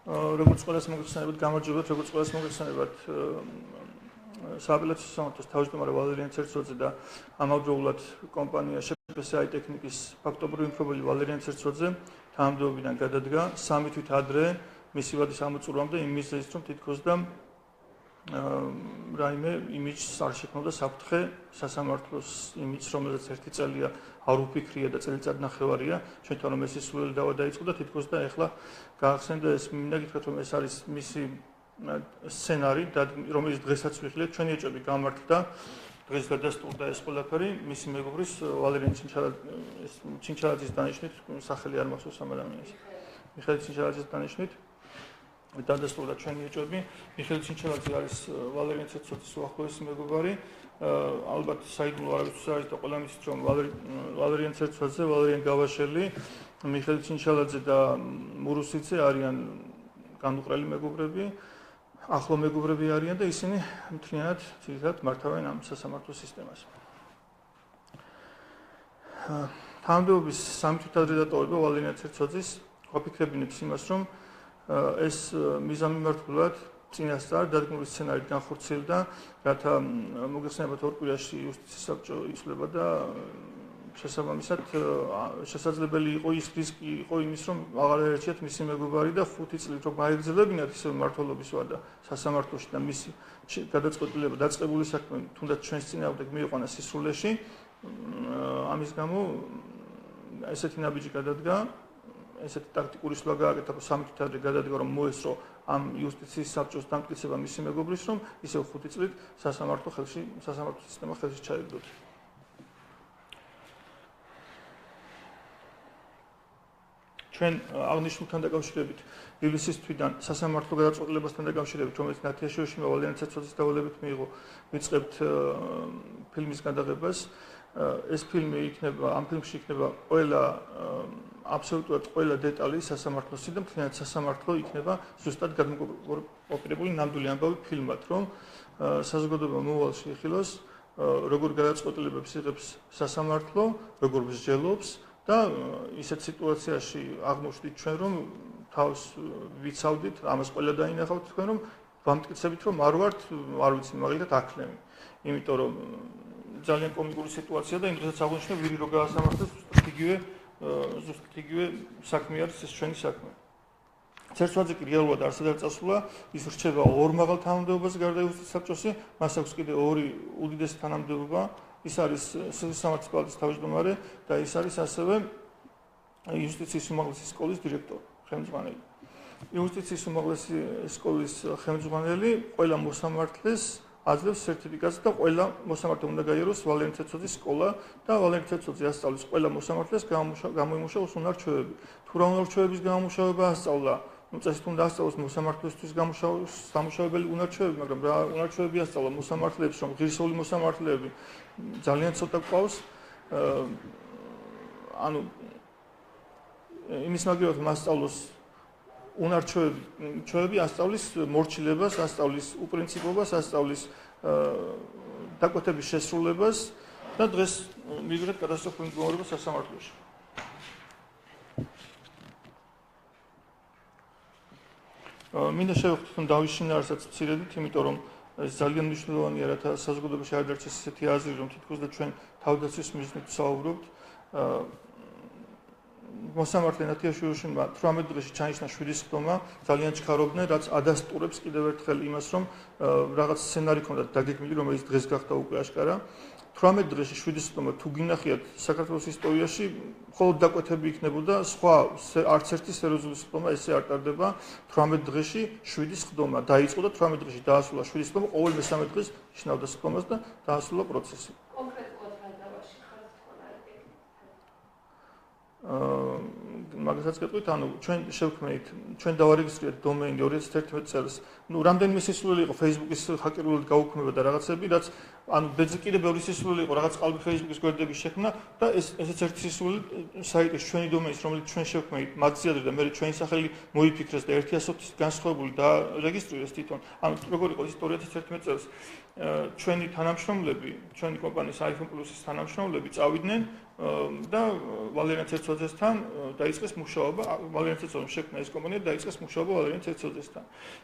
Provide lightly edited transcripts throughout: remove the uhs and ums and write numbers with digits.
როგორც ყველას მოგეხსენებათ, გამარჯობათ, როგორც ყველას მოგეხსენებათ სააპელაციო სამართლის თავმჯდომარე ვალერიან ცერცოძე და ამავდროულად კომპანია შეფსაი ტექნიკის ფაქტობრივი მფლობელი ვალერიან ცერცოძე თანამდებობიდან გადადგა 3 თვით ადრე მისი ვადის ამოწურვამდე იმ მიზეზით, რომ თითქოს და რაიმე იმიჯს არ შექმნოდა საფრთხე სასამართლოს იმიჯს, რომელზეც ერთი წელია არ უფიქრია და წელიწადნახევარია, ჩვენთან რომ ეს სულელი დავა დაიწყო და თითქოს და ეხლა გაახსენდა ეს მინდა გითხრათ, რომ ეს არის მისი სცენარი, რომელიც დღესაც ვიხილეთ, ჩვენი ეჭვები გამართლდა, დღეს გადასტურდა ეს ყველაფერი, მისი მეგობრის ვალერიან ჩინჩალაძის დანიშვნით, სახელი არ მახსოვს ამ ადამიანის. მიხეილ ჩინჩალაძის დანიშვნით დადასტურდა ჩვენი ეჭვები. მიხეილ ჩინჩალაძე არის ვალერიან ცერცოძის უახლოესი მეგობარი. ალბათ საიდუმლო არავისთვის არის და ყველა მისით, რომ ვალერიან ცერცოძე, ვალერიან გავაშელი, მიხეილ ჩინჩალაძე და მურუსიძე არიან განუყრელი მეგობრები, ახლო მეგობრები არიან და ისინი მთლიანად ძირითადად მართავენ ამ სასამართლო სისტემას. თანამდებობის 3 თვით ადრე დატოვება ვალერიან ცერცოძის ვაფიქრებინებს იმას, რომ ეს მიზანმიმართულად წინასწარ დადგმული სცენარით განხორციელდა, რათა მოგეხსენებათ ორ კვირაში იუსტიციის საბჭო იცვლება და შესაბამისად შესაძლებელი იყო ის რისკი იყო იმის, რომ აღარ ერჩიათ მისი მეგობარი და 5 წლით რომ გაეგრძელებინათ ისე მმართველობის ვადა სასამართლოში და მისი გადაწყვეტილება დაწყებული საქმე თუნდაც ჩვენს წინააღმდეგ მიიყვანა სისრულეში, ამის გამო ესეთი ნაბიჯი გადადგა, ესეთი ტაქტიკური სვლა გააკეთა 3 თვით ადრე გადადგა, რომ მოესწრო ამ იუსტიციის საბჭოს დამტკიცება მისი მეგობრის, რომ ისევ 5 წლით სასამართლო სისტემა ხელში ჩაეგდოთ. ჩვენ აღნიშნულთან დაკავშირებით ივლისის თვიდან სასამართლო გადაწყვეტილებასთან დაკავშირებით, რომელიც ნათიაშევში ვალერიან ცერცოძის დავალებით მიიღო, ვიწყებთ ფილმის გადაღებას. ეს ფილმი იქნება, ამ ფილმში იქნება აბსოლუტურად ყველა დეტალი სასამართლოსი და მთლიანად სასამართლო იქნება ზუსტად გადმოკვირვებული ნამდვილი ამბავი ფილმად, რომ საზოგადოება მოვალში იხილოს, როგორ გადაწყვეტილებებს იღებს სასამართლო, როგორ მსჯელობს და ისეთ სიტუაციაში აღმოჩნდით ჩვენ, რომ თავს ვიცავდით, ამას ყველა დაინახავთ თქვენ, რომ ვამტკიცებით, რომ არ ვიცი მაგალითად აქლემი. იმიტომ რომ ძალიან კომიკური სიტუაცია და იმ დროსაც აღვნიშნე ვირი რო გაასამართლეს, ზუსტად იგივე საქმე არის ეს ჩვენი საქმე. ცერცოძე კი რეალურად არსად არ წასულა, ის რჩება ორ მაღალ თანამდებობაზე გარდა იუსტიციის საბჭოსი, მას აქვს კიდე ორი უდიდესი თანამდებობა, ის არის სისხლის პალატის თავმჯდომარე და ის არის ასევე იუსტიციის უმაღლესი სკოლის დირექტორი, ხელმძღვანელი. იუსტიციის უმაღლესი სკოლის ხელმძღვანელი ყველა მოსამართლეს აძლევს სერტიფიკატს და ყველა მოსამართლე უნდა გაიაროს ვალერიან ცერცოძის სკოლა და ვალერიან ცერცოძე ასწავლის ყველა მოსამართლეს გამოიმუშაოს უნარ-ჩვევები. თუ რა უნარ-ჩვევების გამომუშავება ასწავლა, წესით უნდა ასწავლოს მოსამართლესთვის სამუშაოებელი უნარ-ჩვევები, მაგრამ რა უნარ-ჩვევები ასწავლა მოსამართლეებს, რომ ღირსეული მოსამართლეები ძალიან ცოტა გვყავს. ანუ იმის მაგივრად რომ ასწავლოს უნარ-ჩვევები ასწავლის მორჩილებას, ასწავლის უპრინციპობას, ასწავლის დაკვეთების შესრულებას და დღეს მივიღეთ კატასტროფული მდგომარეობა სასამართლოში. მინდა შევხვდეთ, რომ დავიშინა არსაც მცირედით, იმიტომ რომ ეს ძალიან მნიშვნელოვანია, რათა საზოგადოებაში არ დარჩეს ესეთი აზრი, რომ თითქოს და ჩვენ თავდაცვის მიზნით ვსაუბრობთ. მოსამართლე ნათიაშვილმა 18 დღეში ჩანიშნა 7 ხდომა, ძალიან ჩქარობდნენ, რაც ადასტურებს კიდევ ერთხელ იმას, რომ რაღაც სცენარი ჰქონდათ დაგეგმილი, რომელიც დღეს გახდა უკვე აშკარა. 18 დღეში 7 ხდომა თუ გინახიათ საქართველოს ისტორიაში, მხოლოდ დაკვეთები იქნებოდა, სხვა არც ერთი სერიოზული ხდომა ესე არ ტარდება. 18 დღეში 7 ხდომა დაიწყო და 18 დღეში დაასრულა 7 ხდომა, ყოველ მესამე დღეს იშნავდა ხდომას და დაასრულა პროცესი. მაგასაც გეტყვით, ანუ ჩვენ შევქმნით, ჩვენ დავარეგისტრირეთ დომეინი 2011 წელს. რამდენიმე სისულელი იყო Facebook-ის ჰაკერულად გაუქმება და რაღაცები, რაც ანუ კიდე ბევრი სისულელი იყო, რაღაც ყალბი Facebook-ის გვერდების შექმნა და ესეც ერთი სისულელი საიტის ჩვენი დომეინის, რომელიც ჩვენ შევქმნით, მათზიადრე და მე ჩვენი სახელი მოიფიქრეს და 1.100-ის განსხვავებული და რეგისტრირეს თვითონ. ანუ როგორ იყო ის 2011 წელს ჩვენი თანამშრომლები, ჩვენი კომპანიის iPhone Plus-ის თანამშრომლები წავიდნენ და ვალერიან ცერცოძესთან დაიწყეს მუშაობა, ვალერიან ცერცოძემ შექმნა ეს კომპანია და დაიწყეს მუშაობა ვალერიან ცერცოძესთან.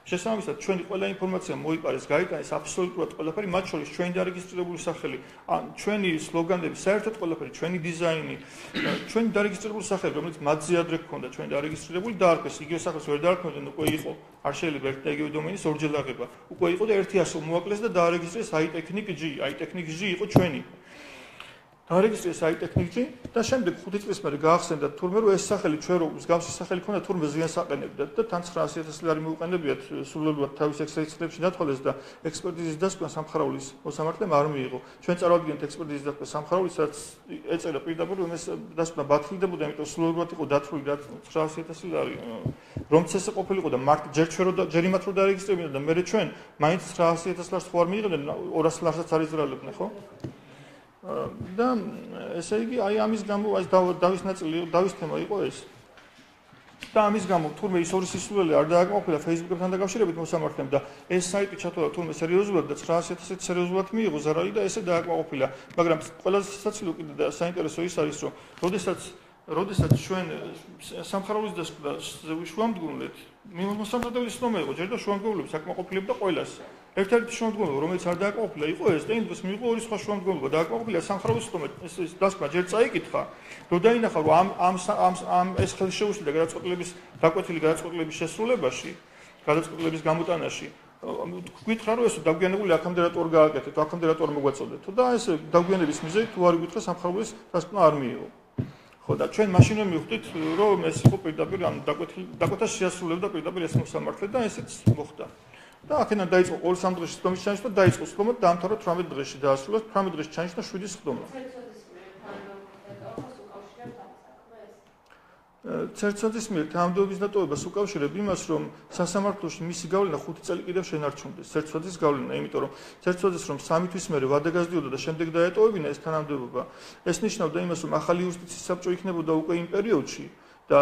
შესაბამისად, ჩვენი ყველა ინფორმაცია მოიპარეს, გაიტანეს აბსოლუტურად ყველაფერი, მათ შორის ჩვენი დარეგისტრირებული სახელი, ჩვენი სლოგანები, საერთოდ ყველაფერი, ჩვენი დიზაინი, ჩვენი დარეგისტრირებული სახელი, რომელიც მათზე ადრე ჰქონდა, ჩვენი დარეგისტრირებული დაარქვეს, იგივე სახელს ვერ დაარქმევდნენ, უკვე იყო, არ შეიძლება ერთი და იგივე დომენის ორჯერ აღება. უკვე იყო და ერთი ასო მოაკლეს და დაარეგისტრირეს iTechnic.g, iTechnic.g იყო ჩვენი. დაარეგისტრირეს iTechnic.g და შემდეგ 5 წლის მერე გაახსენდა თურმე რომ ეს სახელი ჩვენ რო მსგავსი სახელი ქონდა თურმე ზიანს აყენებდათ და თან 900,000 ლარი მოუყენებიათ სულელურად თავის ექსპერტიზებში დათვალეს და ექსპერტიზის დასკვნა სამხარაულის მოსამართლემ არ მიიღო. ჩვენ წარვადგენთ ექსპერტიზის დასკვნა სამხარაულის, რაც ეწერა პირდაპირ რომ ეს დასკვნა ბათილდებოდა, იმიტომ სულელურად იყო დათვლილი 900,000 ლარი. რომც ესე ყოფილიყო და მარტო ჯერ იმათ რო დაარეგისტრირებდნენ და მე ჩვენ მაინც 900,000 ლარს ხო არ მიიღებდნენ, 200 ლარსაც არ იზრალებდნენ, ხო? და ესე იგი აი ამის გამო აი დავის ნაწილი დავის თემა იყო ეს და ამის გამო თურმე ის ორი სისულელი არ დააკმაყოფილა Facebook-თან დაკავშირებით მოსამართლემ და ეს საიტი ჩათვალა თურმე სერიოზულად და 900,000 სერიოზულად მიიღო ზარალი და ესე დააკმაყოფილა მაგრამ ყველაზე სასაცილო კიდე და საინტერესო ის არის რომ როდესაც ჩვენ სამხაროვის დასკვნაზე ვიშუამდგომლეთ მოსამართლეების ნომერი იყო ჯერ და შუამდგომლები საკმაყოფილებდა ყველას ერთ-ერთი შუამდგომლობა რომელიც არ დააკმაყოფილა იყო ეს და იმ დროს მიიღო ორი სხვა შუამდგომლობა დააკმაყოფილა სამხაროვის ნომერი ეს დასკვნა ჯერ წაიკითხა რომ დაინახა რომ ამ ეს ხელშეუხლება გადაწყვეტილების დაკვეთილი გადაწყვეტილების შესრულებაში გადაწყვეტილების გამოტანაში გითხრა რომ ეს დაგვიანებული აქამდე რატო არ გააკეთეთ აქამდე რატო არ მოგვაწოდეთ და ეს დაგვიანების მიზეზით თუ არ გითხრა სამხაროვის დასკვნა არ მიიღო ხო და ჩვენ მაშინ მივხვდით რომ ეს იყო პირდაპირ ამ დაკვეთას შეასრულებდა პირდაპირ ეს მოსამართლე და ესეც მოხდა და აქედან დაიწყო 2-3 დღეში სხდომის ჩანიშნა და დაიწყო სხდომა დაამთავრა 18 დღეში დაასრულა 18 დღეში ჩანიშნა 7 სხდომა ცერცოძის მიერ თანამდებობის დატოვებას უკავშირებ იმას რომ სასამართლოში მისი გავლენა 5 წელი კიდევ შენარჩუნდეს ცერცოძის გავლენა იმიტომ რომ ცერცოძის რომ 3 თვის მერე ვადა გაზრდიოდა და შემდეგ დაეტოვებინა ეს თანამდებობა ეს ნიშნავდა იმას რომ ახალი იუსტიციის საბჭო იქნებოდა უკვე იმ პერიოდში და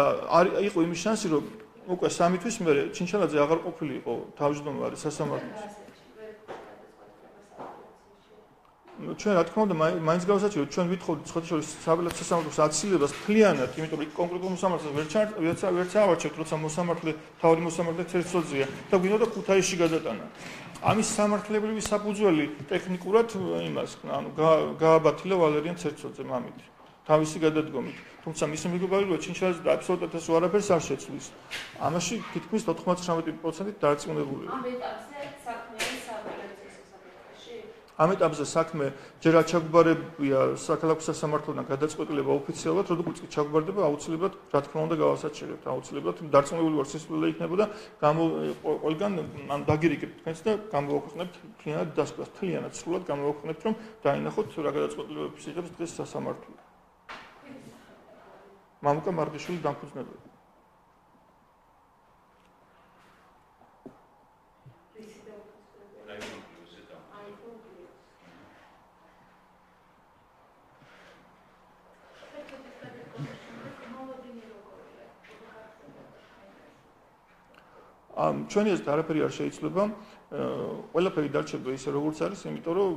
იყო იმის შანსი რომ უკვე 3 თვის მერე ჩინჩალაძე აღარ ყოფილიყო თავმჯდომარე სასამართლოში ჩვენ რა თქმა უნდა მაინც გავსაჩივრეთ ჩვენ ვითხოვთ სხვადასხვა საბელათო სასამართლოს აცილებას მთლიანად იმიტომ რომ კონკრეტულ მოსამართლეს ვერც ავარჩევთ როცა მოსამართლე თავი მოსამართლე ცერცოძეა და გვინდა ქუთაისში გადატანა ამის სამართლებრივი საფუძველი ტექნიკურად იმას ანუ გააბათილა ვალერიან ცერცოძემ ამით თავისი გადადგომით თუმცა მისი მეგობარია ჩინჩალაძე და აბსოლუტურად ეს არაფერს არ შეცვლის ამაში თითქმის 99% დარწმუნებულია ამ ეტაპზე საქმეა ამ ეტაპზე საქმე ჯერ არ ჩაგვბარებია საქალაქო სასამართლოდან გადაწყვეტილება ოფიციალურად, როდესაც კი ჩაგვბარდება აუცილებლად რა თქმა უნდა გავასაჩერებთ, აუცილებლად დარწმუნებული ვარ სისულელე იქნებოდა ყველგან ან დაგირიგებთ თქვენს და გამოვაქვეყნებთ მთლიანად დასკვნას, მთლიანად სრულად გამოვაქვეყნებთ რომ დაინახოთ რა გადაწყვეტილებებს იღებს დღეს სასამართლო. მამუკა მარგიშვილი დამფუძნებელი ჩვენი ეს არაფერი არ შეიძლება ყველაფერი დარჩება ისე როგორც არის იმიტომ რომ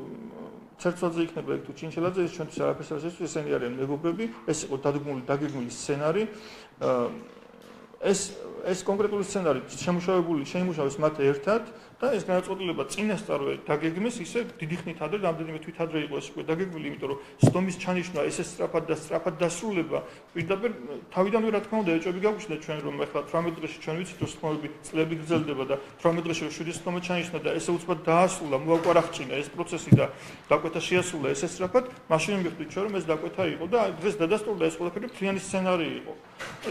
ცერცოძე იქნება ეგ თუ ჩინჩელაძე ეს ჩვენთვის არაფერს არ შეცვლის ესენი არიან მეგობრები ეს იყო დაგეგმილი სცენარი ეს კონკრეტული სცენარი შეიმუშავეს მათ ერთად და ეს გადაწყვეტილება წინასწარვე დაგეგმეს ისე დიდი ხნით ადრე რამდენიმე თვით ადრე იყო ეს უკვე დაგეგმილი იმიტომ რომ სხდომის ჩანიშვნა ესე სწრაფად დასრულება პირდაპირ თავიდანვე რა თქმა უნდა ეჭვები გაგვიშნდა ჩვენ რომ ახლა 18 დღეში ჩვენ ვიცით რომ სხდომები წლები გრძელდება და 18 დღეში რომ 7 სხდომა ჩანიშნა და ესე უცბად დაასრულა მოაკვარახჭინა ეს პროცესი და დაკვეთა შეასრულა ესე სწრაფად მაშინ მივხვდით ჩვენ რომ ეს დაკვეთა იყო და დღეს დადასტურდა ეს ყველაფერი მთლიანი სცენარი იყო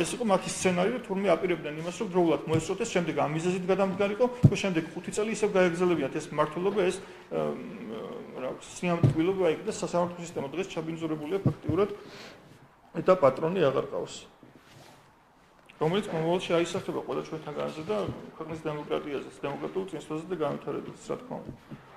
ეს იყო მათი სცენარი და თურმე აპირებდნენ იმას რომ დროულად მოესწროდეს შემდეგ ამ მიზეზით გადამდგარიყო და შემდეგ 5 წელი ისევ გაეგრძელებიათ ეს მართლობა ეს რა სიამტკბილობა იქ და სასამართლო სისტემა დღეს ჩაბინძურებულია ფაქტიურად და პატრონი აღარ ყავს რომელიც მომავალში აისახება ყველა ჩვენთანგანზე და ქვეყნის დემოკრატიაზე დემოკრატიულ წინსვლაზე და განვითარებაზე რა თქმა უნდა